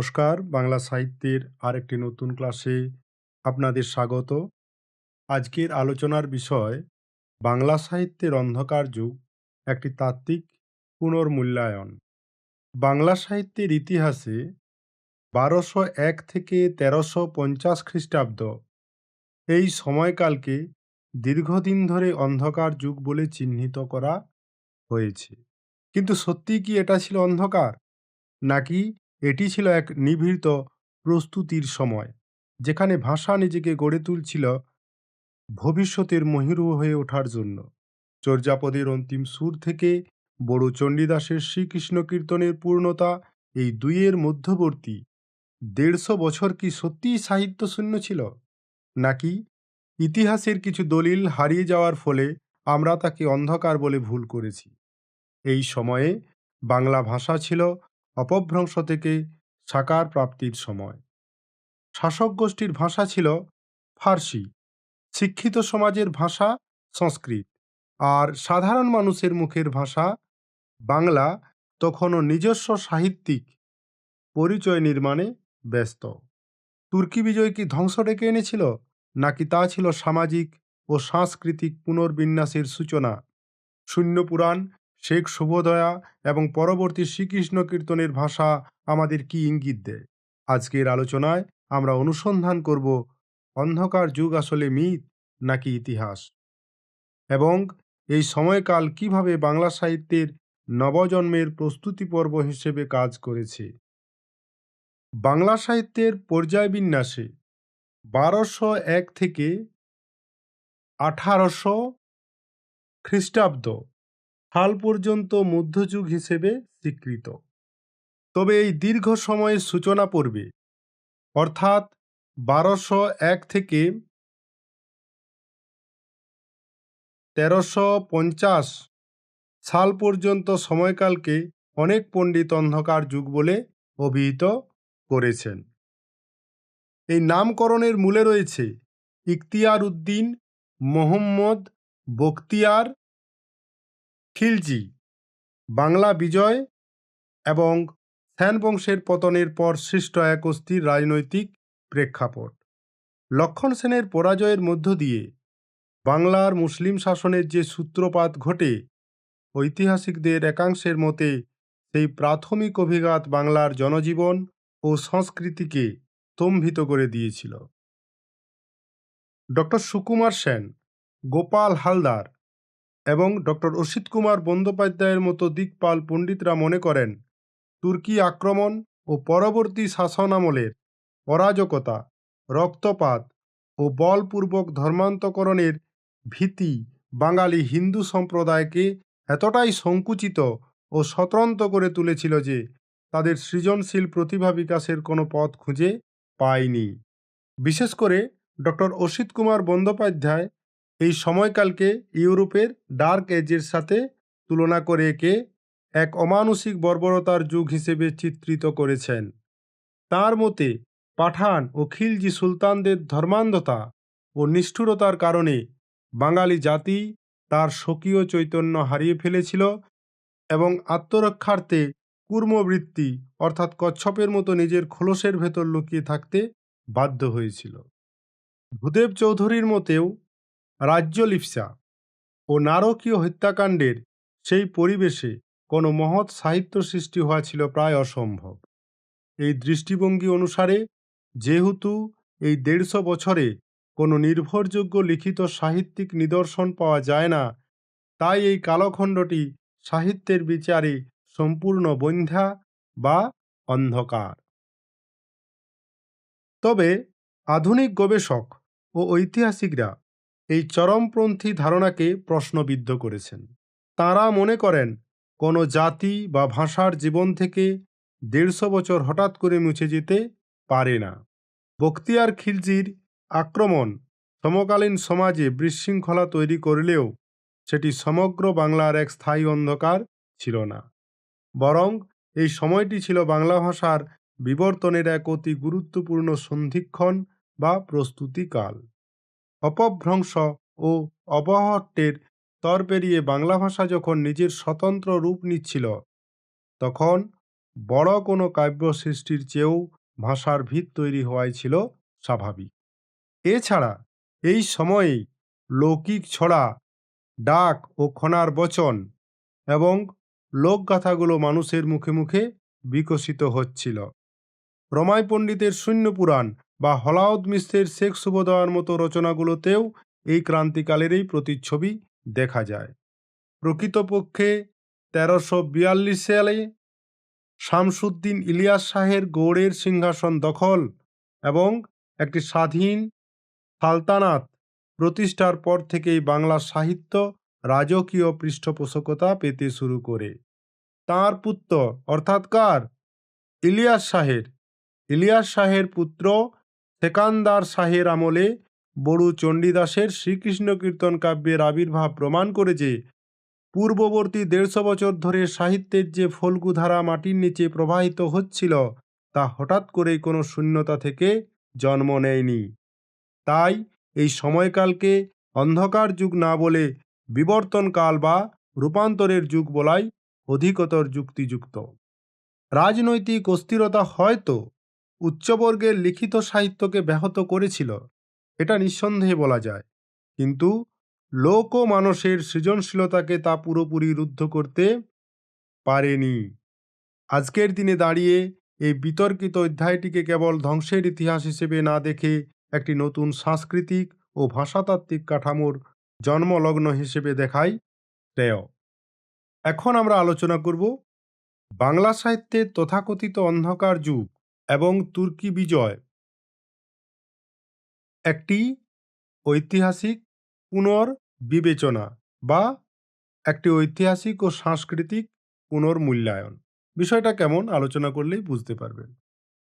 নমস্কার, বাংলা সাহিত্যের আরেকটি নতুন ক্লাসে আপনাদের স্বাগত। আজকের আলোচনার বিষয় বাংলা সাহিত্যের অন্ধকার যুগ, একটি তাত্ত্বিক পুনর্মূল্যায়ন। বাংলা সাহিত্যের ইতিহাসে ১২০১ থেকে ১৩৫০ খ্রিস্টাব্দ এই সময়কালকে দীর্ঘদিন ধরে অন্ধকার যুগ বলে চিহ্নিত করা হয়েছে। কিন্তু সত্যিই কি এটা ছিল অন্ধকার, নাকি এটি ছিল এক নিভৃত প্রস্তুতির সময়, যেখানে ভাষা নিজেকে গড়ে তুলছিল ভবিষ্যতের মহিরু হয়ে ওঠার জন্য? চর্যাপদের অন্তিম সুর থেকে বড় চণ্ডীদাসের শ্রীকৃষ্ণ কীর্তনের পূর্ণতা, এই দুইয়ের মধ্যবর্তী ১৫০ বছর কি সত্যিই সাহিত্য শূন্য ছিল, নাকি ইতিহাসের কিছু দলিল হারিয়ে যাওয়ার ফলে আমরা তাকে অন্ধকার বলে ভুল করেছি? এই সময়ে বাংলা ভাষা ছিল অপভ্রংশ থেকে সাকার প্রাপ্তির সময়। শাসক গোষ্ঠীর ভাষা ছিল ফার্সি, শিক্ষিত সমাজের ভাষা সংস্কৃত, আর সাধারণ মানুষের মুখের ভাষা বাংলা তখনও নিজস্ব সাহিত্যিক পরিচয় নির্মাণে ব্যস্ত। তুর্কি বিজয় কি ধ্বংস ডেকে এনেছিল, নাকি তা ছিল সামাজিক ও সাংস্কৃতিক পুনর্বিন্যাসের সূচনা? শূন্য পুরাণ, শেখ শুভদয়া এবং পরবর্তী শ্রীকৃষ্ণ কীর্তনের ভাষা আমাদের কি ইঙ্গিত দেয়? আজকের আলোচনায় আমরা অনুসন্ধান করব অন্ধকার যুগ আসলে মিথ নাকি ইতিহাস, এবং এই সময়কাল কিভাবে বাংলা সাহিত্যের নবজন্মের প্রস্তুতি পর্ব হিসেবে কাজ করেছে। বাংলা সাহিত্যের পর্যায়বিন্যাসে ১২০১ থেকে ১৮০০ খ্রিস্টাব্দ সাল পর্যন্ত মধ্যযুগ হিসেবে স্বীকৃত। তবে এই দীর্ঘ সময়ের সূচনা পর্বে, অর্থাৎ ১২০১ থেকে ১৩৫০ সাল পর্যন্ত সময়কালকে অনেক পণ্ডিত অন্ধকার যুগ বলে অভিহিত করেছেন। এই নামকরণের মূলে রয়েছে ইখতিয়ার উদ্দিন মোহাম্মদ বখতিয়ার খিলজি বাংলা বিজয় এবং সেন বংশের পতনের পর সৃষ্ট এক অস্থির রাজনৈতিক প্রেক্ষাপট। লক্ষণ সেনের পরাজয়ের মধ্য দিয়ে বাংলার মুসলিম শাসনের যে সূত্রপাত ঘটে, ঐতিহাসিকদের একাংশের মতে সেই প্রাথমিক অভিঘাত বাংলার জনজীবন ও সংস্কৃতিকে স্তম্ভিত করে দিয়েছিল। ডক্টর সুকুমার সেন, গোপাল হালদার এবং ডক্টর অসিত কুমার বন্দ্যোপাধ্যায়ের মতো দিকপাল পণ্ডিতরা মনে করেন, তুর্কি আক্রমণ ও পরবর্তী শাসনামলের অরাজকতা, রক্তপাত ও বলপূর্বক ধর্মান্তকরণের ভীতি বাঙালি হিন্দু সম্প্রদায়কে এতটাই সংকুচিত ও স্বতন্ত্র করে তুলেছিল যে তাদের সৃজনশীল প্রতিভা বিকাশের কোনো পথ খুঁজে পায়নি। বিশেষ করে ডক্টর অসিত কুমার বন্দ্যোপাধ্যায় এই সময়কালকে ইউরোপের ডার্ক এজের সাথে তুলনা করে একে এক অমানুষিক বর্বরতার যুগ হিসেবে চিত্রিত করেছেন। তার মতে পাঠান ও খিলজি সুলতানদের ধর্মান্ধতা ও নিষ্ঠুরতার কারণে বাঙালি জাতি তার স্বকীয় চৈতন্য হারিয়ে ফেলেছিল এবং আত্মরক্ষার্থে কূর্মবৃত্তি অর্থাৎ কচ্ছপের মতো নিজের খোলসের ভেতর লুকিয়ে থাকতে বাধ্য হয়েছিল। ভূদেব চৌধুরীর মতেও রাজ্যলিপ্সা ও নারকীয় হত্যাকাণ্ডের সেই পরিবেশে কোনো মহৎ সাহিত্য সৃষ্টি হওয়া ছিল প্রায় অসম্ভব। এই দৃষ্টিভঙ্গি অনুসারে যেহেতু এই ১৫০ বছরে কোনো নির্ভরযোগ্য লিখিত সাহিত্যিক নিদর্শন পাওয়া যায় না, তাই এই কালখণ্ডটি সাহিত্যের বিচারে সম্পূর্ণ বন্ধ্যা বা অন্ধকার। তবে আধুনিক গবেষক ও ঐতিহাসিকরা এই চরমপন্থী ধারণাকে প্রশ্নবিদ্ধ করেছেন। তাঁরা মনে করেন, কোনো জাতি বা ভাষার জীবন থেকে ১৫০ বছর হঠাৎ করে মুছে যেতে পারে না। বখতিয়ার খিলজির আক্রমণ সমকালীন সমাজে বিশৃঙ্খলা তৈরি করলেও সেটি সমগ্র বাংলার এক স্থায়ী অন্ধকার ছিল না, বরং এই সময়টি ছিল বাংলা ভাষার বিবর্তনের এক অতি গুরুত্বপূর্ণ সন্ধিক্ষণ বা প্রস্তুতিকাল। অপভ্রংশ ও অবহট্টের স্তর পেরিয়ে বাংলা ভাষা যখন নিজের স্বতন্ত্র রূপ নিচ্ছিল, তখন বড় কোনো কাব্য সৃষ্টির চেয়েও ভাষার ভিত তৈরি হওয়াই ছিল স্বাভাবিক। এছাড়া এই সময়েই লৌকিক ছড়া, ডাক ও খনার বচন এবং লোকগাথাগুলো মানুষের মুখে মুখে বিকশিত হচ্ছিল। রমাই পণ্ডিতের শূন্য পুরাণ বা হলাউদ মিশ্রের শেখ সুবোধয়ার মতো রচনাগুলোতেও এই ক্রান্তিকালেরই প্রতিচ্ছবি দেখা যায়। প্রকৃতপক্ষে ১৩৪২ সালে শামসুদ্দিন ইলিয়াস শাহের গৌড়ের সিংহাসন দখল এবং একটি স্বাধীন সালতানাত প্রতিষ্ঠার পর থেকেই বাংলা সাহিত্য রাজকীয় পৃষ্ঠপোষকতা পেতে শুরু করে। তাঁর পুত্র অর্থাৎ কার? ইলিয়াস শাহের পুত্র সেকান্দার শাহের আমলে বড়ু চণ্ডীদাসের শ্রীকৃষ্ণ কীর্তন কাব্যের আবির্ভাব প্রমাণ করে যে পূর্ববর্তী ১৫০ বছর ধরে সাহিত্যের যে ফল্গু ধারা মাটির নিচে প্রবাহিত হচ্ছিল তা হঠাৎ করেই কোনো শূন্যতা থেকে জন্ম নেয়নি। তাই এই সময়কালকে অন্ধকার যুগ না বলে বিবর্তনকাল বা রূপান্তরের যুগ বলাই অধিকতর যুক্তিযুক্ত। রাজনৈতিক অস্থিরতা হয়তো উচ্চবর্গের লিখিত সাহিত্যকে ব্যাহত করেছিল, এটা নিঃসন্দেহে বলা যায়, কিন্তু লোক ও মানুষের সৃজনশীলতাকে তা পুরোপুরি রুদ্ধ করতে পারেনি। আজকের দিনে দাঁড়িয়ে এই বিতর্কিত অধ্যায়টিকে কেবল ধ্বংসের ইতিহাস হিসেবে না দেখে একটি নতুন সাংস্কৃতিক ও ভাষাতাত্ত্বিক কাঠামোর জন্মলগ্ন হিসেবে দেখাই শ্রেয়। এখন আমরা আলোচনা করব বাংলা সাহিত্যের তথাকথিত অন্ধকার যুগ এবং তুর্কি বিজয়, একটি ঐতিহাসিক পুনর্বিবেচনা বা একটি ঐতিহাসিক ও সাংস্কৃতিক পুনর্মূল্যায়ন। বিষয়টা কেমন আলোচনা করলেই বুঝতে পারবেন।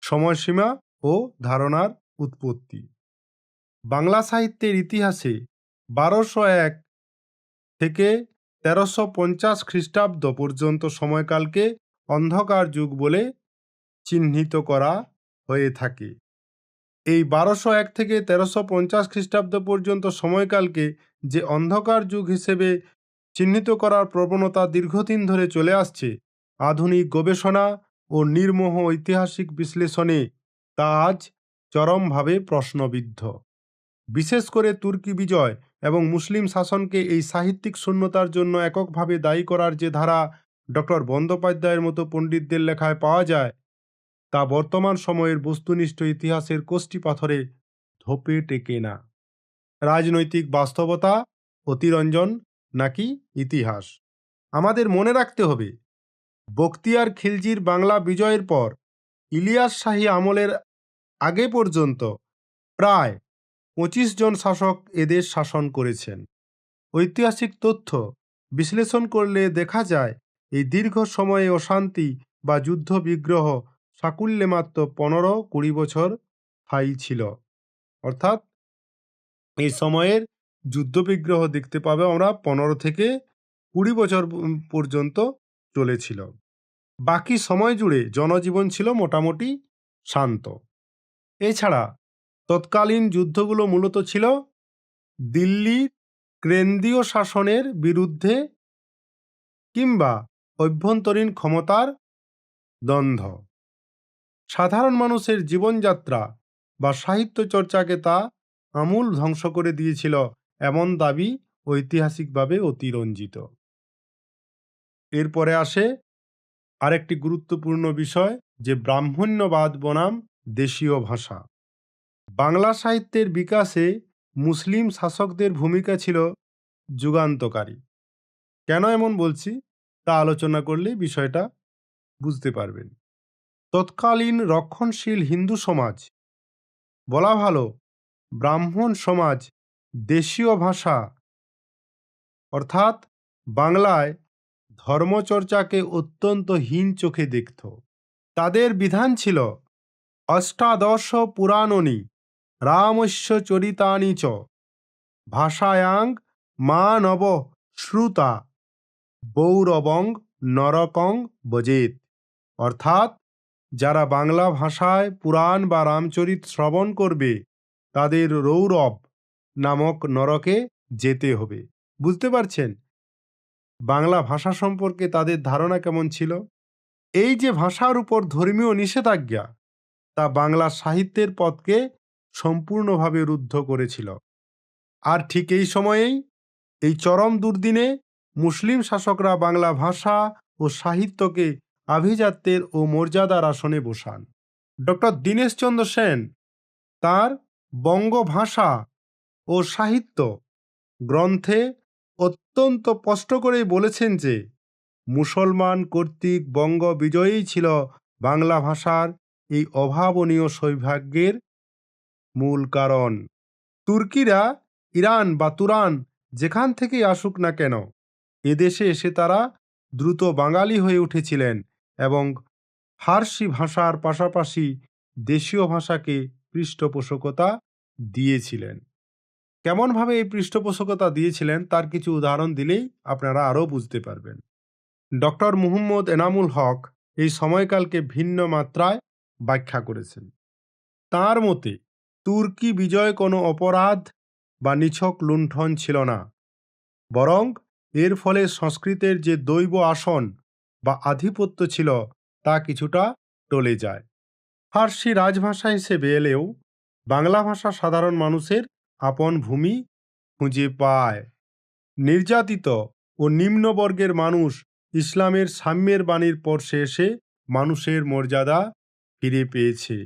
সময়সীমা ও ধারণার উৎপত্তি। বাংলা সাহিত্যের ইতিহাসে ১২০১ থেকে ১৩৫০ খ্রিস্টাব্দ পর্যন্ত সময়কালকে অন্ধকার যুগ বলে চিহ্নিত করা হয়ে থাকে। এই ১২০১ থেকে ১৩৫০ খ্রিস্টাব্দ পর্যন্ত সময়কালকে যে অন্ধকার যুগ হিসেবে চিহ্নিত করার প্রবণতা দীর্ঘদিন ধরে চলে আসছে, আধুনিক গবেষণা ও নির্মোহ ঐতিহাসিক বিশ্লেষণে তা আজ চরমভাবে প্রশ্নবিদ্ধ। বিশেষ করে তুর্কি বিজয় এবং মুসলিম শাসনকে এই সাহিত্যিক শূন্যতার জন্য এককভাবে দায়ী করার যে ধারা ডক্টর বন্দ্যোপাধ্যায়ের মতো পণ্ডিতদের লেখায় পাওয়া যায়, তা বর্তমান সময়ের বস্তুনিষ্ঠ ইতিহাসের কোষ্ঠী পাথরে ধোপে টেকে না। রাজনৈতিক বাস্তবতা, অতিরঞ্জন নাকি ইতিহাস? আমাদের মনে রাখতে হবে, বখতিয়ার খিলজির বাংলা বিজয়ের পর ইলিয়াস শাহী আমলের আগে পর্যন্ত প্রায় ২৫ জন শাসক এদেশ শাসন করেছেন। ঐতিহাসিক তথ্য বিশ্লেষণ করলে দেখা যায় এই দীর্ঘ সময়ে অশান্তি বা যুদ্ধ বিগ্রহ সাকুল্যে মাত্র ১৫-২০ বছর স্থায়ী ছিল। অর্থাৎ এই সময়ের যুদ্ধবিগ্রহ দেখতে পাবে আমরা ১৫ থেকে ২০ বছর পর্যন্ত চলেছিল। বাকি সময় জুড়ে জনজীবন ছিল মোটামুটি শান্ত। এছাড়া তৎকালীন যুদ্ধগুলো মূলত ছিল দিল্লির কেন্দ্রীয় শাসনের বিরুদ্ধে কিংবা অভ্যন্তরীণ ক্ষমতার দ্বন্দ্ব। সাধারণ মানুষের জীবনযাত্রা বা সাহিত্য চর্চাকে তা আমূল ধ্বংস করে দিয়েছিল, এমন দাবি ঐতিহাসিকভাবে অতিরঞ্জিত। এরপরে আসে আরেকটি গুরুত্বপূর্ণ বিষয়, যে ব্রাহ্মণ্যবাদ বনাম দেশীয় ভাষা। বাংলা সাহিত্যের বিকাশে মুসলিম শাসকদের ভূমিকা ছিল যুগান্তকারী। কেন এমন বলছি তা আলোচনা করলে বিষয়টা বুঝতে পারবেন। তৎকালীন রক্ষণশীল হিন্দু সমাজ, বলা ভালো ব্রাহ্মণ সমাজ, দেশীয় ভাষা অর্থাৎ বাংলায় ধর্মচর্চাকে অত্যন্ত হীন চোখে দেখত। তাদের বিধান ছিল অষ্টাদশ পুরাণনি রামস্য চরিতানি চ ভাষায়াং মানব শ্রুতা বৌরবং নরকং বজেত। অর্থাৎ যারা বাংলা ভাষায় পুরাণ বা রামচরিত শ্রবণ করবে তাদের রৌরব নামক নরকে যেতে হবে। বুঝতে পারছেন বাংলা ভাষা সম্পর্কে তাদের ধারণা কেমন ছিল? এই যে ভাষার উপর ধর্মীয় নিষেধাজ্ঞা, তা বাংলা সাহিত্যের পথকে সম্পূর্ণভাবে রুদ্ধ করেছিল। আর ঠিক এই সময়েই, এই চরম দুর্দিনে, মুসলিম শাসকরা বাংলা ভাষা ও সাহিত্যকে আভিজাত্যের ও মর্যাদার আসনে বসান। ডক্টর দীনেশচন্দ্র সেন তার বঙ্গভাষা ও সাহিত্য গ্রন্থে অত্যন্ত স্পষ্ট করেই বলেছেন যে মুসলমান কর্তৃক বঙ্গ বিজয়ই ছিল বাংলা ভাষার এই অভাবনীয় সৌভাগ্যের মূল কারণ। তুর্কিরা ইরান বা তুরান যেখান থেকেই আসুক না কেন, এদেশে এসে তারা দ্রুত বাঙালি হয়ে উঠেছিলেন এবং ফার্সি ভাষার পাশাপাশি দেশীয় ভাষাকে পৃষ্ঠপোষকতা দিয়েছিলেন। কেমনভাবে এই পৃষ্ঠপোষকতা দিয়েছিলেন তার কিছু উদাহরণ দিলেই আপনারা আরও বুঝতে পারবেন। ডক্টর মুহাম্মদ এনামুল হক এই সময়কালকে ভিন্ন মাত্রায় ব্যাখ্যা করেছেন। তাঁর মতে তুর্কি বিজয় কোনো অপরাধ বা নিছক লুণ্ঠন ছিল না, বরং এর ফলে সংস্কৃতের যে দৈব আসন বা আধিপত্য ছিল তা কিছুটা টলে যায়। ফার্সি রাজভাষা হিসেবে এলেও বাংলা ভাষা সাধারণ মানুষের আপন ভূমি খুঁজে পায়। নির্যাতিত ও নিম্নবর্গের মানুষ ইসলামের সাম্যের বাণীর পরশে এসে মানুষের মর্যাদা ফিরে পেয়েছে।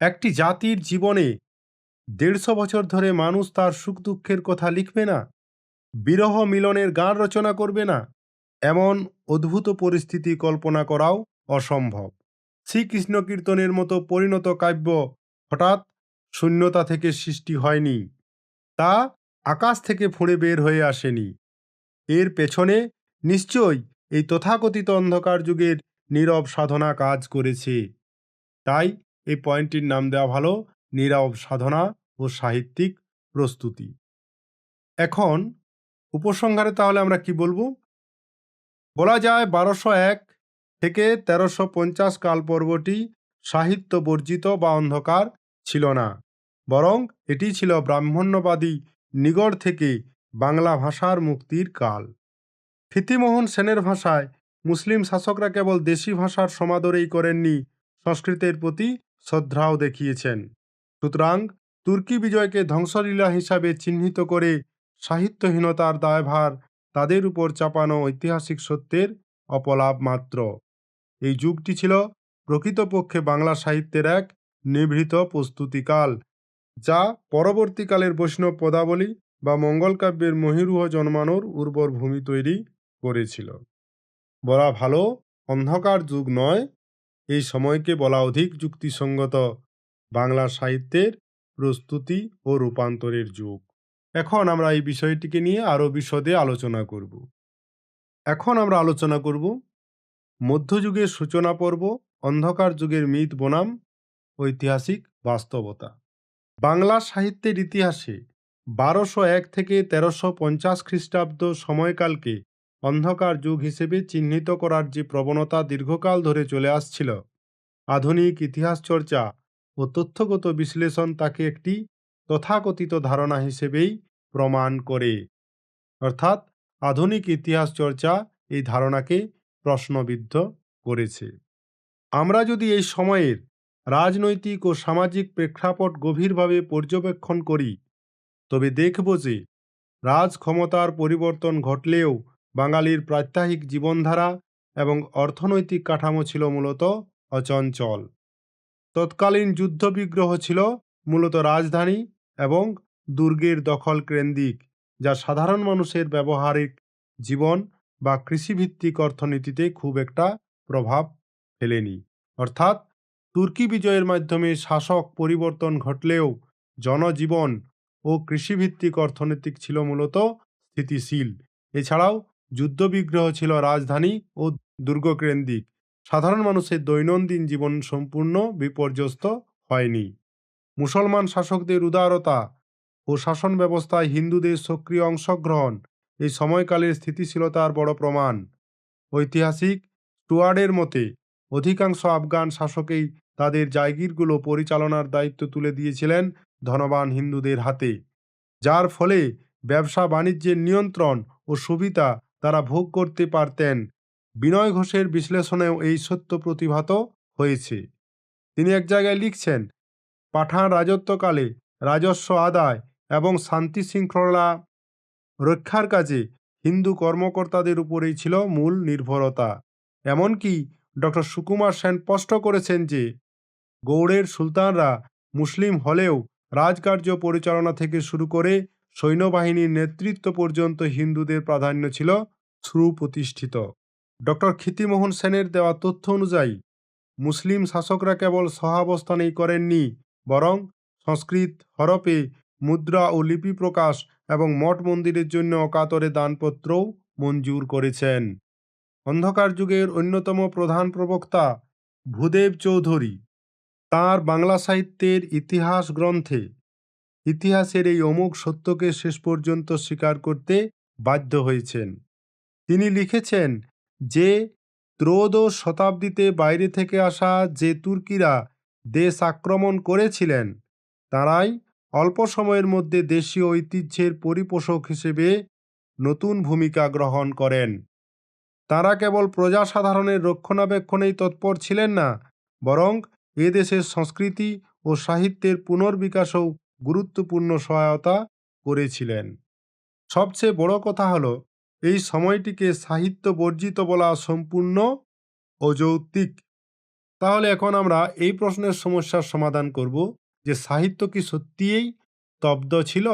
একটি জাতির জীবনে ১৫০ বছর ধরে মানুষ তার সুখ দুঃখের কথা লিখবে না, বিরহ মিলনের গান রচনা করবে না, এমন অদ্ভুত পরিস্থিতি কল্পনা করাও অসম্ভব। শ্রীকৃষ্ণ কীর্তনের মতো পরিণত কাব্য হঠাৎ শূন্যতা থেকে সৃষ্টি হয়নি, তা আকাশ থেকে ফুঁড়ে বের হয়ে আসেনি। এর পেছনে নিশ্চয়ই এই তথাকথিত অন্ধকার যুগের নীরব সাধনা কাজ করেছে। তাই এই পয়েন্টটির নাম দেওয়া ভালো, নীরব সাধনা ও সাহিত্যিক প্রস্তুতি। এখন উপসংহারে তাহলে আমরা কি বলবো? বলা যায় ১২০১ থেকে ১৩৫০ কাল পর্বটি সাহিত্য বর্জিত বা অন্ধকার ছিল না, বরং এটি ছিল ব্রাহ্মণ্যবাদী নিগড় থেকে বাংলা ভাষার মুক্তির কাল। ফিতিমোহন সেনের ভাষায় মুসলিম শাসকরা কেবল দেশি ভাষার সমাদরেই করেননি, সংস্কৃতের প্রতি শ্রদ্ধাও দেখিয়েছেন। সুতরাং তুর্কি বিজয়কে ধ্বংসলীলা হিসাবে চিহ্নিত করে সাহিত্যহীনতার দায়ভার তাদের উপর চাপানো ঐতিহাসিক সত্যের অপলাপ মাত্র। এই যুগটি ছিল প্রকৃতপক্ষে বাংলা সাহিত্যের এক নিভৃত প্রস্তুতিকাল, যা পরবর্তীকালের বৈষ্ণব পদাবলী বা মঙ্গলকাব্যের মহীরুহ জন্মানোর উর্বর ভূমি তৈরি করেছিল। বলা ভালো অন্ধকার যুগ নয়, এই সময়কে বলা অধিক যুক্তিসঙ্গত বাংলা সাহিত্যের প্রস্তুতি ও রূপান্তরের যুগ। এখন আমরা এই বিষয়টিকে নিয়ে আরও বিশদে আলোচনা করব। এখন আমরা আলোচনা করব মধ্যযুগের সূচনা পর্ব, অন্ধকার যুগের মিথ বনাম ঐতিহাসিক বাস্তবতা। বাংলা সাহিত্যের ইতিহাসে ১২০১ থেকে ১৩৫০ খ্রিস্টাব্দ সময়কালকে অন্ধকার যুগ হিসেবে চিহ্নিত করার যে প্রবণতা দীর্ঘকাল ধরে চলে আসছিল, আধুনিক ইতিহাস চর্চা ও তথ্যগত বিশ্লেষণ তাকে একটি তথাকথিত ধারণা হিসেবেই প্রমাণ করে। অর্থাৎ আধুনিক ইতিহাস চর্চা এই ধারণাকে প্রশ্নবিদ্ধ করেছে। আমরা যদি এই সময়ের রাজনৈতিক ও সামাজিক প্রেক্ষাপট গভীরভাবে পর্যবেক্ষণ করি, তবে দেখব যে রাজ ক্ষমতার পরিবর্তন ঘটলেও বাঙালির প্রাত্যহিক জীবনধারা এবং অর্থনৈতিক কাঠামো ছিল মূলত অচঞ্চল। তৎকালীন যুদ্ধবিগ্রহ ছিল মূলত রাজধানী এবং দুর্গের দখল কেন্দ্রিক, যা সাধারণ মানুষের ব্যবহারিক জীবন বা কৃষিভিত্তিক অর্থনীতিতে খুব একটা প্রভাব ফেলেনি। অর্থাৎ তুর্কি বিজয়ের মাধ্যমে শাসক পরিবর্তন ঘটলেও জনজীবন ও কৃষিভিত্তিক অর্থনীতিক ছিল মূলত স্থিতিশীল। এছাড়াও যুদ্ধবিগ্রহ ছিল রাজধানী ও দুর্গকেন্দ্রিক, সাধারণ মানুষের দৈনন্দিন জীবন সম্পূর্ণ বিপর্যস্ত হয়নি। মুসলমান শাসকদের উদারতা ও শাসন ব্যবস্থায় হিন্দুদের সক্রিয় অংশগ্রহণ এই সময়কালের স্থিতিশীলতার বড় প্রমাণ। ঐতিহাসিক স্টুয়ার্ডের মতে অধিকাংশ আফগান শাসকেই তাদের জায়গিরগুলো পরিচালনার দায়িত্ব তুলে দিয়েছিলেন ধনবান হিন্দুদের হাতে, যার ফলে ব্যবসা বাণিজ্যের নিয়ন্ত্রণ ও সুবিধা তারা ভোগ করতে পারতেন। বিনয় ঘোষের বিশ্লেষণেও এই সত্য প্রতিভাত হয়েছে। তিনি এক জায়গায় লিখছেন, পাঠান রাজত্বকালে রাজস্ব আদায় এবং শান্তি শৃঙ্খলা রক্ষার কাজে হিন্দু কর্মকর্তাদের উপরেই ছিল মূল নির্ভরতা। এমনকি ডক্টর সুকুমার সেন স্পষ্ট করেছেন যে গৌড়ের সুলতানরা মুসলিম হলেও রাজকার্য পরিচালনা থেকে শুরু করে সৈন্যবাহিনীর নেতৃত্ব পর্যন্ত হিন্দুদের প্রাধান্য ছিল সুপ্রতিষ্ঠিত। ডক্টর ক্ষিতিমোহন সেনের দেওয়া তথ্য অনুযায়ী মুসলিম শাসকরা কেবল সহাবস্থানই করেননি, বরং সংস্কৃত হরপে মুদ্রা ও লিপি প্রকাশ এবং মঠ মন্দিরের জন্য অকাতরে দানপত্রও মঞ্জুর করেছেন। অন্ধকার যুগের অন্যতম প্রধান প্রবক্তা ভূদেব চৌধুরী তাঁর বাংলা সাহিত্যের ইতিহাস গ্রন্থে ইতিহাসের এই অমোঘ সত্যকে শেষ পর্যন্ত স্বীকার করতে বাধ্য হয়েছেন। তিনি লিখেছেন যে ত্রয়োদশ শতাব্দীতে বাইরে থেকে আসা যে তুর্কিরা দেশ আক্রমণ করেছিলেন, তারাই অল্প সময়ের মধ্যে দেশীয় ঐতিহ্যের পরিপোষক হিসেবে নতুন ভূমিকা গ্রহণ করেন। তারা কেবল প্রজাসাধারণের রক্ষণাবেক্ষণেই তৎপর ছিলেন না, বরং এ দেশের সংস্কৃতি ও সাহিত্যের পুনর্বিকাশেও গুরুত্বপূর্ণ সহায়তা করেছিলেন। সবচেয়ে বড় কথা হলো, এই সময়টিকে সাহিত্য বর্জিত বলা সম্পূর্ণ অযৌক্তিক। তাহলে এখন আমরা এই প্রশ্নের সমস্যার সমাধান করব যে সাহিত্য কি সত্যিই স্তব্ধ ছিল?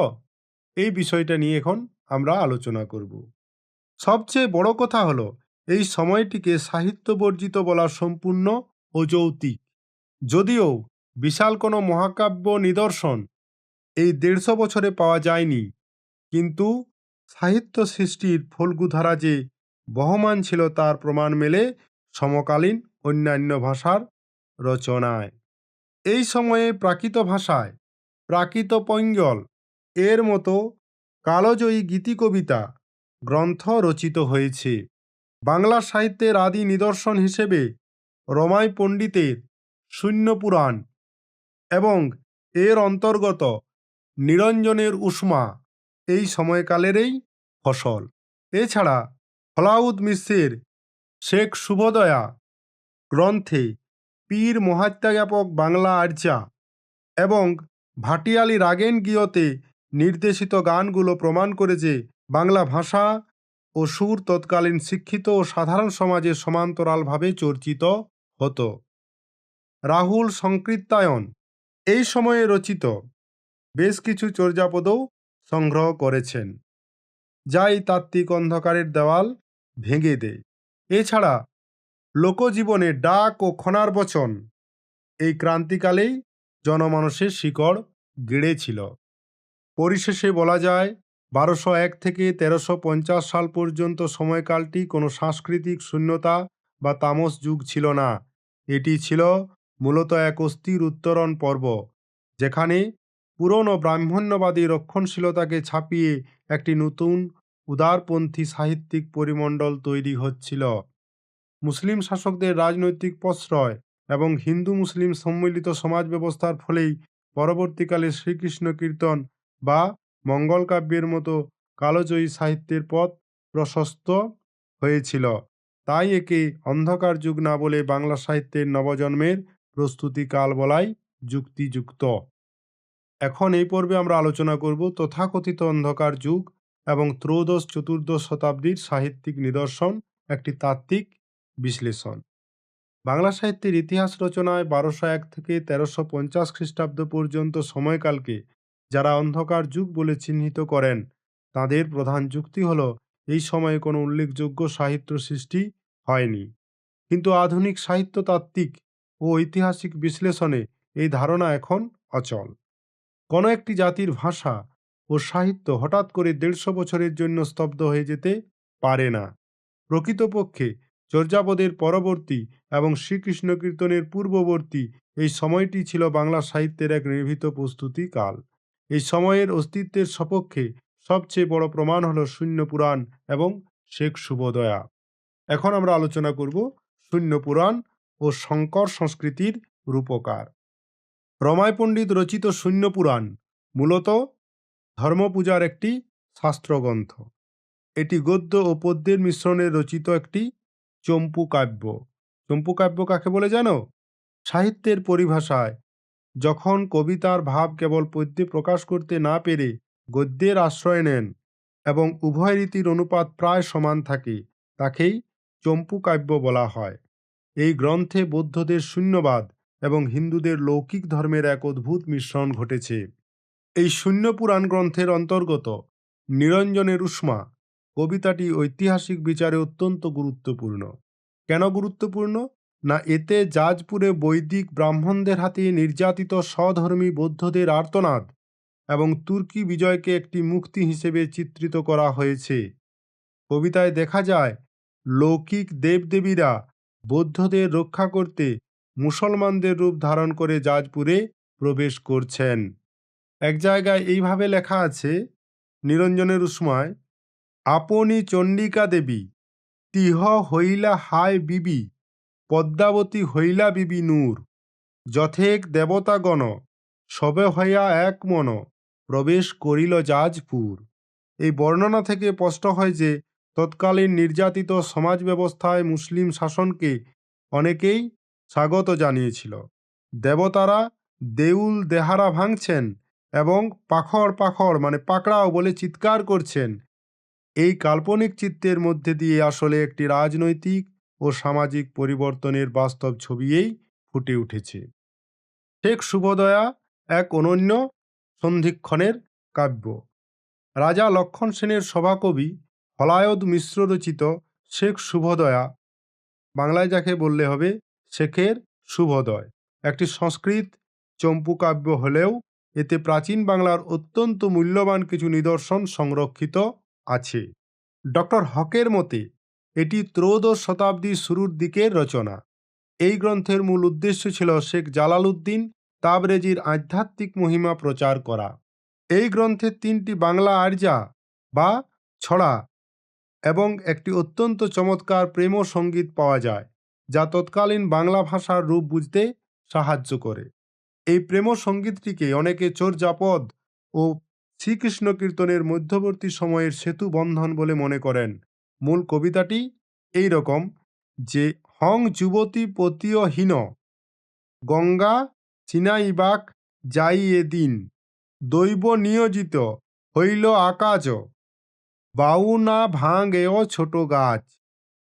এই বিষয়টা নিয়ে এখন আমরা আলোচনা করব। সবচেয়ে বড় কথা হলো, এই সময়টিকে সাহিত্য বর্জিত বলা সম্পূর্ণ অযৌক্তিক। যদিও বিশাল কোনো মহাকাব্য নিদর্শন এই 150 বছরে পাওয়া যায়নি, কিন্তু সাহিত্য সৃষ্টির ফল্গুধারা যে বহমান ছিল তার প্রমাণ মেলে সমকালীন অন্যান্য ভাষার রচনায়। এই সময়ে প্রাকৃত ভাষায় প্রাকৃত পৈঙ্গল এর মতো কালজয়ী গীতিকবিতা গ্রন্থ রচিত হয়েছে। বাংলা সাহিত্যের আদি নিদর্শন হিসেবে রমাই পণ্ডিতের শূন্য পুরাণ এবং এর অন্তর্গত নিরঞ্জনের উষ্মা এই সময়কালেরই ফসল। এছাড়া ফলাউদ মিশ্রের শেখ শুভদয়া গ্রন্থে পীর মহাত্যাজ্ঞাপক বাংলা আর্যা এবং ভাটিয়ালি রাগেন গীয়তে নির্দেশিত গানগুলো প্রমাণ করে যে বাংলা ভাষা ও সুর তৎকালীন শিক্ষিত ও সাধারণ সমাজে সমান্তরালভাবে চর্চিত হতো। রাহুল সংকীর্তায়ন এই সময়ে রচিত বেশ কিছু চর্যাপদও সংগ্রহ করেছেন, যা এই তাত্ত্বিক অন্ধকারের দেওয়াল ভেঙে দেয়। এছাড়া লোকজীবনে ডাক ও খনার বচন এই ক্রান্তিকালেই জনমানসের শিকড় গেড়েছিল। পরিশেষে বলা যায়, 1201 থেকে 1350 সাল পর্যন্ত সময়কালটি কোনো সাংস্কৃতিক শূন্যতা বা তামস যুগ ছিল না। এটি ছিল মূলত এক অস্থির উত্তরণ পর্ব, যেখানে পুরনো ব্রাহ্মণ্যবাদী রক্ষণশীলতাকে ছাপিয়ে একটি নতুন উদারপন্থী সাহিত্যিক পরিমণ্ডল তৈরি হচ্ছিল। মুসলিম শাসকদের রাজনৈতিক প্রশ্রয় এবং হিন্দু মুসলিম সম্মিলিত সমাজ ব্যবস্থার ফলেই পরবর্তীকালে শ্রীকৃষ্ণ কীর্তন বা মঙ্গল কাব্যের মতো কালজয়ী সাহিত্যের পথ প্রশস্ত হয়েছিল। তাই একে অন্ধকার যুগ না বলে বাংলা সাহিত্যের নবজন্মের প্রস্তুতিকাল বলাই যুক্তিযুক্ত। এখন এই পর্বে আমরা আলোচনা করব তথাকথিত অন্ধকার যুগ এবং ত্রয়োদশ চতুর্দশ শতাব্দীর সাহিত্যিক নিদর্শন, একটি তাত্ত্বিক বিশ্লেষণ। বাংলা সাহিত্যের ইতিহাস রচনায় 1201 থেকে 1350 খ্রিস্টাব্দ পর্যন্ত সময়কালকে যারা অন্ধকার যুগ বলে চিহ্নিত করেন, তাদের প্রধান যুক্তি হল এই সময়ে কোনো উল্লেখযোগ্য সাহিত্য সৃষ্টি হয়নি। কিন্তু আধুনিক সাহিত্যতাত্ত্বিক ও ঐতিহাসিক বিশ্লেষণে এই ধারণা এখন অচল। কোনো একটি জাতির ভাষা ও সাহিত্য হঠাৎ করে 150 বছরের জন্য স্তব্ধ হয়ে যেতে পারে না। প্রকৃতপক্ষে চর্যাপদের পরবর্তী এবং শ্রীকৃষ্ণ কীর্তনের পূর্ববর্তী এই সময়টি ছিল বাংলা সাহিত্যের এক নির্ভীত প্রস্তুতি কাল। এই সময়ের অস্তিত্বের সপক্ষে সবচেয়ে বড় প্রমাণ হল শূন্য পুরাণ এবং শেখ শুভদয়া। এখন আমরা আলোচনা করব শূন্য পুরাণ ও শঙ্কর সংস্কৃতির রূপকার। রমাই পণ্ডিত রচিত শূন্য পুরাণ মূলত ধর্মপূজার একটি শাস্ত্রগ্রন্থ। এটি গদ্য ও পদ্যের মিশ্রণে রচিত একটি চম্পু কাব্য। চম্পু কাব্য কাকে বলে জানো? সাহিত্যের পরিভাষায় যখন কবিতার ভাব কেবল পদ্যে প্রকাশ করতে না পেরে গদ্যের আশ্রয় নেন এবং উভয় রীতির অনুপাত প্রায় সমান থাকে, তাকেই চম্পু কাব্য বলা হয়। এই গ্রন্থে বৌদ্ধদের শূন্যবাদ এবং হিন্দুদের লৌকিক ধর্মের এক অদ্ভুত মিশ্রণ ঘটেছে। এই শূন্য পুরাণ গ্রন্থের অন্তর্গত নিরঞ্জনের উষ্মা কবিতাটি ঐতিহাসিক বিচারে অত্যন্ত গুরুত্বপূর্ণ। কেন গুরুত্বপূর্ণ? না, এতে জাজপুরে বৈদিক ব্রাহ্মণদের হাতে নির্যাতিত স্বধর্মী বৌদ্ধদের আর্তনাদ এবং তুর্কি বিজয়কে একটি মুক্তি হিসেবে চিত্রিত করা হয়েছে। কবিতায় দেখা যায় লৌকিক দেবদেবীরা বৌদ্ধদের রক্ষা করতে মুসলমানদের রূপ ধারণ করে জাজপুরে প্রবেশ করছেন। এক জায়গায় এইভাবে লেখা আছে নিরঞ্জনের উষ্মায়, আপনি চণ্ডিকা দেবী তিহ হইলা হায় বিবি, পদ্মাবতী হইলা বিবি নূর, যথেক দেবতাগণ সবে হইয়া এক মন, প্রবেশ করিল জাজপুর। এই বর্ণনা থেকে স্পষ্ট হয় যে তৎকালীন নির্যাতিত সমাজ ব্যবস্থায় মুসলিম শাসনকে অনেকেই স্বাগত জানিয়েছিল। দেবতারা দেউল দেহারা ভাঙছেন এবং পাখড় পাখড় মানে পাকড়াও বলে চিৎকার করছেন। এই কাল্পনিক চিত্রের মধ্যে দিয়ে আসলে একটি রাজনৈতিক ও সামাজিক পরিবর্তনের বাস্তব ছবিই ফুটে উঠেছে। শেখ শুভদয়া এক অনন্য সন্ধিক্ষণের কাব্য। রাজা লক্ষণ সেনের সভাকবি হলায়দ মিশ্র রচিত শেখ শুভদয়া, বাংলায় যাকে বললে হবে শেখের শুভোদয়, একটি সংস্কৃত চম্পু কাব্য হলেও এতে প্রাচীন বাংলার অত্যন্ত মূল্যবান কিছু নিদর্শন সংরক্ষিত আছে। ডক্টর হকের মতে এটি ত্রয়োদশ শতাব্দীর শুরুর দিকের রচনা। এই গ্রন্থের মূল উদ্দেশ্য ছিল শেখ জালালউদ্দিন তাবরেজির আধ্যাত্মিক মহিমা প্রচার করা। এই গ্রন্থে 3টি বাংলা আর্যা বা ছড়া এবং একটি অত্যন্ত চমৎকার প্রেম সঙ্গীত পাওয়া যায়, যা তৎকালীন বাংলা ভাষার রূপ বুঝতে সাহায্য করে। এই প্রেম সঙ্গীতটিকে অনেকে চর্যাপদ ও শ্রীকৃষ্ণ কীর্তনের মধ্যবর্তী সময়ের সেতু বন্ধন বলে মনে করেন। মূল কবিতাটি এই রকম যে, হং যুবতী পতীয় হীন, গঙ্গা চিনাইবাক যাই এদিন, দৈব নিয়োজিত হইল আকাশ, বাউ না ভাঙেও ছোট গাছ,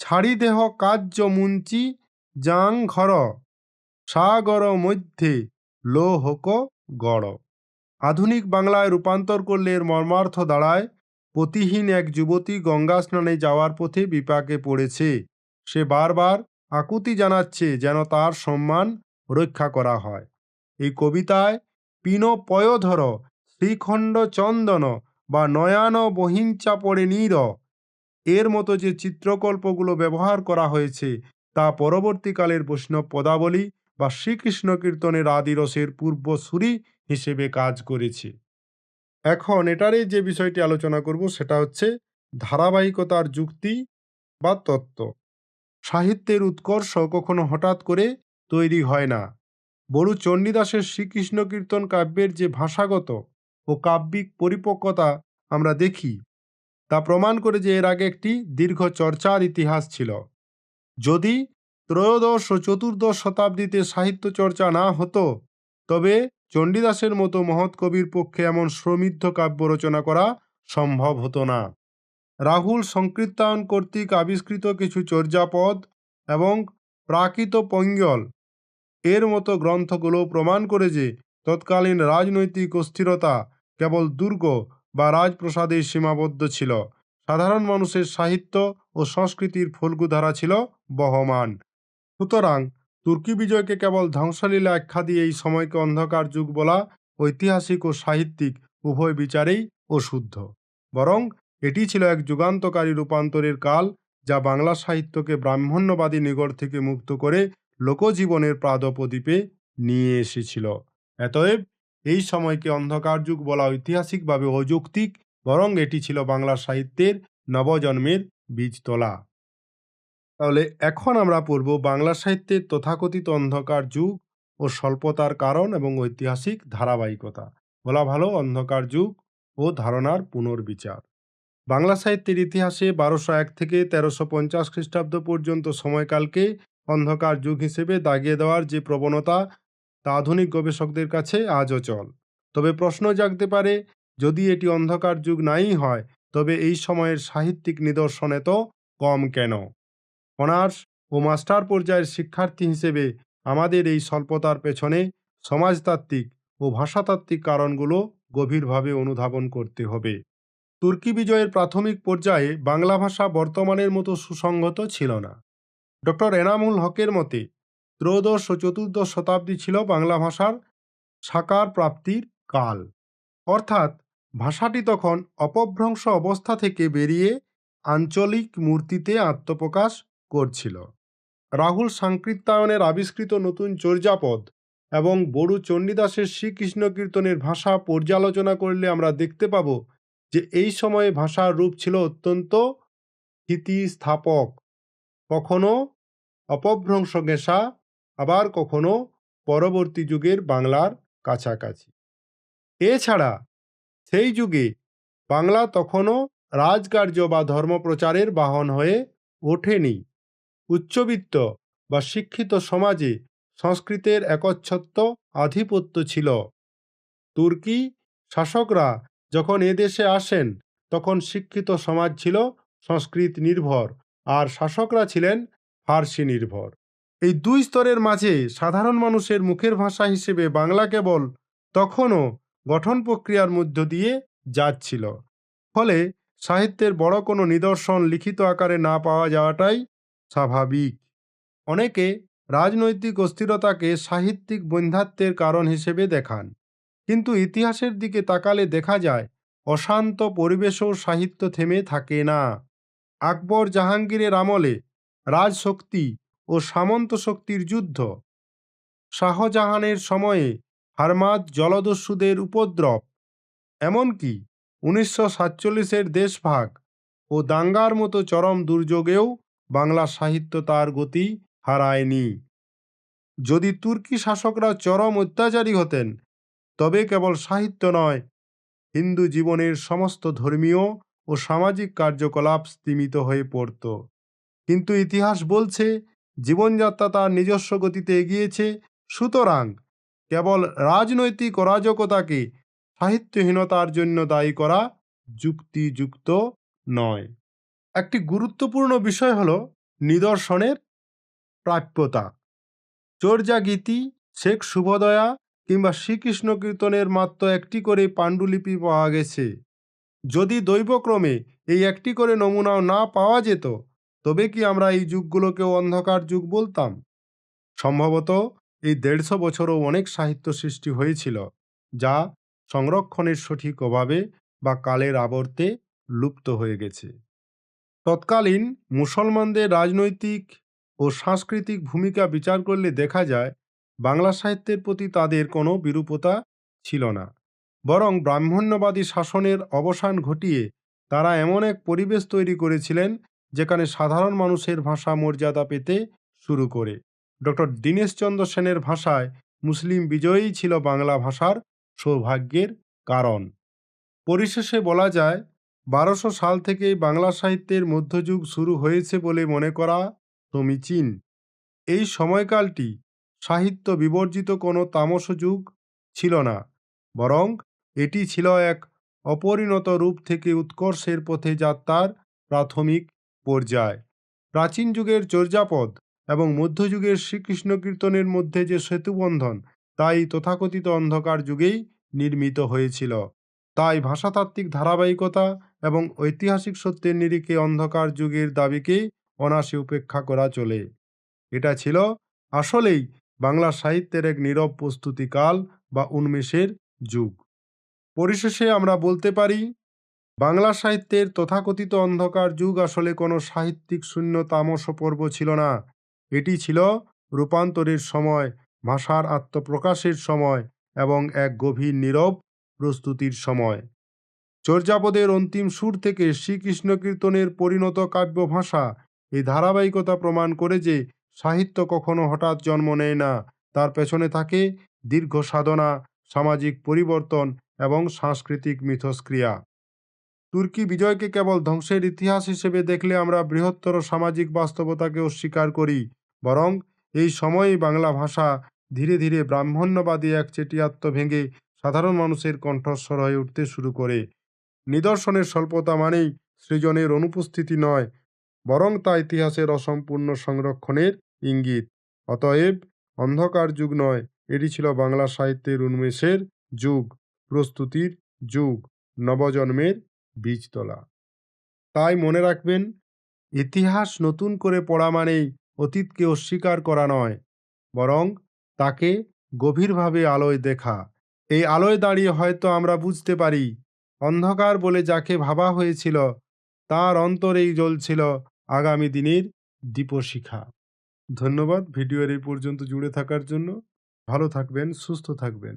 ছাড়ি দেহ কার্য মুঞ্চি জাং ঘর, সাগর মধ্যে লো হোক গড়। আধুনিক বাংলায় রূপান্তর করলে এর মর্মার্থ দাঁড়ায়, পতিহীন এক যুবতী গঙ্গা স্নানে যাওয়ার পথে বিপাকে পড়েছে। সে বারবার আকুতি জানাচ্ছে যেন তার সম্মান রক্ষা করা হয়। এই কবিতায় পিন পয়োধর শ্রীখণ্ড চন্দন বা নয়ান বহিঞ্চা পড়ে নীর এর মতো যে চিত্রকল্পগুলো ব্যবহার করা হয়েছে তা পরবর্তীকালের বৈষ্ণব পদাবলী বা শ্রীকৃষ্ণ কীর্তনের আদিরসের পূর্বসূরি হিসেবে কাজ করেছে। এখন এটারই যে বিষয়টি আলোচনা করব সেটা হচ্ছে ধারাবাহিকতার যুক্তি বা তত্ত্ব। সাহিত্যের উৎকর্ষ কখনো হঠাৎ করে তৈরি হয় না। বড়ু চণ্ডীদাসের শ্রীকৃষ্ণ কীর্তন কাব্যের যে ভাষাগত ও কাব্যিক পরিপক্কতা আমরা দেখি, তা প্রমাণ করে যে এর আগে একটি দীর্ঘ চর্চার ইতিহাস ছিল। যদি ত্রয়োদশ ও চতুর্দশ শতাব্দীতে সাহিত্য চর্চা না হতো, তবে চণ্ডীদাসের মতো মহৎ কবির পক্ষে এমন সমৃদ্ধ কাব্য রচনা করা সম্ভব হতো না। রাহুল সংকীর্তন কর্তৃক আবিষ্কৃত কিছু চর্যাপদ এবং প্রাকৃত পঙ্গল এর মতো গ্রন্থগুলো প্রমাণ করে যে তৎকালীন রাজনৈতিক অস্থিরতা কেবল দুর্গ বা রাজপ্রাসাদে সীমাবদ্ধ ছিল। সাধারণ মানুষের সাহিত্য ও সংস্কৃতির ফল্গুধারা ছিল বহমান। সুতরাং তুর্কি বিজয়কে কেবল ধ্বংসলীলা আখ্যা দিয়ে এই সময়কে অন্ধকার যুগ বলা ঐতিহাসিক ও সাহিত্যিক উভয় বিচারেই অশুদ্ধ। বরং এটি ছিল এক যুগান্তকারী রূপান্তরের কাল, যা বাংলা সাহিত্যকে ব্রাহ্মণ্যবাদী নিগড় থেকে মুক্ত করে লোকজীবনের প্রাদপদ্বীপে নিয়ে এসেছিল। অতএব এই সময়কে অন্ধকার যুগ বলা ঐতিহাসিকভাবে অযৌক্তিক, বরং এটি ছিল বাংলা সাহিত্যের নবজন্মের বীজতলা। তাহলে এখন আমরা পড়ব বাংলা সাহিত্যের তথাকথিত অন্ধকার যুগ ও স্বল্পতার কারণ এবং ঐতিহাসিক ধারাবাহিকতা। বলা ভালো অন্ধকার যুগ ও ধারণার পুনর্বিচার। বাংলা সাহিত্যের ইতিহাসে 1201 থেকে 1350 খ্রিস্টাব্দ পর্যন্ত সময়কালকে অন্ধকার যুগ হিসেবে দাগিয়ে দেওয়ার যে প্রবণতা, তা আধুনিক গবেষকদের কাছে আজও চল। তবে প্রশ্ন জাগতে পারে, যদি এটি অন্ধকার যুগ নাই হয়, তবে এই সময়ের সাহিত্যিক নিদর্শন এত কম কেন? অনার্স ও মাস্টার পর্যায়ের শিক্ষার্থী হিসেবে আমাদের এই স্বল্পতার পেছনে সমাজতাত্ত্বিক ও ভাষাতাত্ত্বিক কারণগুলো গভীরভাবে অনুধাবন করতে হবে। তুর্কি বিজয়ের প্রাথমিক পর্যায়ে বাংলা ভাষা বর্তমানের মতো সুসংহত ছিল না। ডক্টর এনামুল হকের মতে ত্রয়োদশ ও চতুর্দশ শতাব্দী ছিল বাংলা ভাষার সাকার প্রাপ্তির কাল। অর্থাৎ ভাষাটি তখন অপভ্রংশ অবস্থা থেকে বেরিয়ে আঞ্চলিক মূর্তিতে আত্মপ্রকাশ করছিল। রাহুল সাংকৃত্যায়নের আবিষ্কৃত নতুন চর্যাপদ এবং বড়ু চণ্ডীদাসের শ্রীকৃষ্ণ কীর্তনের ভাষা পর্যালোচনা করলে আমরা দেখতে পাব যে এই সময়ে ভাষার রূপ ছিল অত্যন্ত স্থিতিস্থাপক, কখনো অপভ্রংশ ঘেঁষা, আবার কখনো পরবর্তী যুগের বাংলার কাছাকাছি। এছাড়া সেই যুগে বাংলা তখনও রাজকার্য বা ধর্মপ্রচারের বাহন হয়ে ওঠেনি। উচ্চবিত্ত বা শিক্ষিত সমাজে সংস্কৃতের একচ্ছত্ব আধিপত্য ছিল। তুর্কি শাসকরা যখন এদেশে আসেন, তখন শিক্ষিত সমাজ ছিল সংস্কৃত নির্ভর, আর শাসকরা ছিলেন ফার্সি নির্ভর। এই দুই স্তরের মাঝে সাধারণ মানুষের মুখের ভাষা হিসেবে বাংলা কেবল তখনও গঠন প্রক্রিয়ার মধ্য দিয়ে যাচ্ছিল। ফলে সাহিত্যের বড় কোনো নিদর্শন লিখিত আকারে না পাওয়া যাওয়াটাই স্বাভাবিক। অনেকে রাজনৈতিক অস্থিরতাকে সাহিত্যিক বন্ধ্যাত্বের কারণ হিসেবে দেখান, কিন্তু ইতিহাসের দিকে তাকালে দেখা যায় অশান্ত পরিবেশেও সাহিত্য থেমে থাকে না। আকবর জাহাঙ্গীরের আমলে রাজশক্তি ও সামন্ত শক্তির যুদ্ধ, শাহজাহানের সময়ে হারমাদ জলদস্যুদের উপদ্রব, এমনকি 1947-এর দেশভাগ ও দাঙ্গার মতো চরম দুর্যোগেও বাংলা সাহিত্য তার গতি হারায়নি। যদি তুর্কি শাসকরা চরম অত্যাচারী হতেন, তবে কেবল সাহিত্য নয়, হিন্দু জীবনের সমস্ত ধর্মীয় ও সামাজিক কার্যকলাপ স্তিমিত হয়ে পড়ত। কিন্তু ইতিহাস বলছে জীবনযাত্রা তার নিজস্ব গতিতে এগিয়েছে, সুতরাং কেবল রাজনৈতিক অরাজকতাকে সাহিত্যহীনতার জন্য দায়ী করা যুক্তিযুক্ত নয়। একটি গুরুত্বপূর্ণ বিষয় হল নিদর্শনের প্রাপ্যতা। চর্যাগীতি, শেখ শুভদয়া কিংবা শ্রীকৃষ্ণ কীর্তনের মাত্র একটি করে পাণ্ডুলিপি পাওয়া গেছে। যদি দৈবক্রমে এই একটি করে নমুনাও না পাওয়া যেত, তবে কি আমরা এই যুগগুলোকেও অন্ধকার যুগ বলতাম? সম্ভবত এই 150 বছরও অনেক সাহিত্য সৃষ্টি হয়েছিল, যা সংরক্ষণের সঠিক অভাবে বা কালের আবর্তে লুপ্ত হয়ে গেছে। তৎকালীন মুসলমানদের রাজনৈতিক ও সাংস্কৃতিক ভূমিকা বিচার করলে দেখা যায় বাংলা সাহিত্যের প্রতি তাদের কোনো বিরূপতা ছিল না, বরং ব্রাহ্মণ্যবাদী শাসনের অবসান ঘটিয়ে তারা এমন এক পরিবেশ তৈরি করেছিলেন যেখানে সাধারণ মানুষের ভাষা মর্যাদা পেতে শুরু করে। ডক্টর দীনেশচন্দ্র সেনের ভাষায় মুসলিম বিজয়ই ছিল বাংলা ভাষার সৌভাগ্যের কারণ। পরিশেষে বলা যায় 1200 সাল থেকেই বাংলা সাহিত্যের মধ্যযুগ শুরু হয়েছে বলে মনে করা সমীচীন। এই সময়কালটি সাহিত্য বিবর্জিত কোনো তামস যুগ ছিল না, বরং এটি ছিল এক অপরিণত রূপ থেকে উৎকর্ষের পথে যাত্রার প্রাথমিক পর্যায়। প্রাচীন যুগের চর্যাপদ এবং মধ্যযুগের শ্রীকৃষ্ণ কীর্তনের মধ্যে যে সেতুবন্ধন, তাই তথাকথিত অন্ধকার যুগেই নির্মিত হয়েছিল। তাই ভাষাতাত্ত্বিক ধারাবাহিকতা এবং ঐতিহাসিক সত্যের নিরিখে অন্ধকার যুগের দাবিকে অনায়াসে উপেক্ষা করা চলে। এটা ছিল আসলেই বাংলা সাহিত্যের এক নীরব প্রস্তুতিকাল বা উন্মেষের যুগ। পরিশেষে আমরা বলতে পারি, বাংলা সাহিত্যের তথাকথিত অন্ধকার যুগ আসলে কোনো সাহিত্যিক শূন্য তামস পর্ব ছিল না। এটি ছিল রূপান্তরের সময়, ভাষার আত্মপ্রকাশের সময় এবং এক গভীর নীরব প্রস্তুতির সময়। চর্যাপদের অন্তিম সুর থেকে শ্রীকৃষ্ণ কীর্তনের পরিণত কাব্য ভাষা, এই ধারাবাহিকতা প্রমাণ করে যে সাহিত্য কখনো হঠাৎ জন্ম নেয় না, তার পেছনে থাকে দীর্ঘ সাধনা, সামাজিক পরিবর্তন এবং সাংস্কৃতিক মিথস্ক্রিয়া। তুর্কি বিজয়কে কেবল ধ্বংসের ইতিহাস হিসেবে দেখলে আমরা বৃহত্তর সামাজিক বাস্তবতাকে অস্বীকার করি, বরং এই সময়েই বাংলা ভাষা ধীরে ধীরে ব্রাহ্মণ্যবাদী একচেটিয়াত্ব ভেঙে সাধারণ মানুষের কণ্ঠস্বর হয়ে উঠতে শুরু করে। নিদর্শনের স্বল্পতা মানেই সৃজনের অনুপস্থিতি নয়, বরং তা ইতিহাসের অসম্পূর্ণ সংরক্ষণের ইঙ্গিত। অতএব অন্ধকার যুগ নয়, এটি ছিল বাংলা সাহিত্যের উন্মেষের যুগ, প্রস্তুতির যুগ, নবজন্মের বীজতলা। তাই মনে রাখবেন, ইতিহাস নতুন করে পড়া মানেই অতীতকে অস্বীকার করা নয়, বরং তাকে গভীরভাবে আলোয় দেখা। এই আলোয় দাঁড়িয়ে হয়তো আমরা বুঝতে পারি, অন্ধকার বলে যাকে ভাবা হয়েছিল তার অন্তরেই জ্বলছিল আগামী দিনের দীপশিখা। ধন্যবাদ ভিডিওর এই পর্যন্ত জুড়ে থাকার জন্য। ভালো থাকবেন, সুস্থ থাকবেন।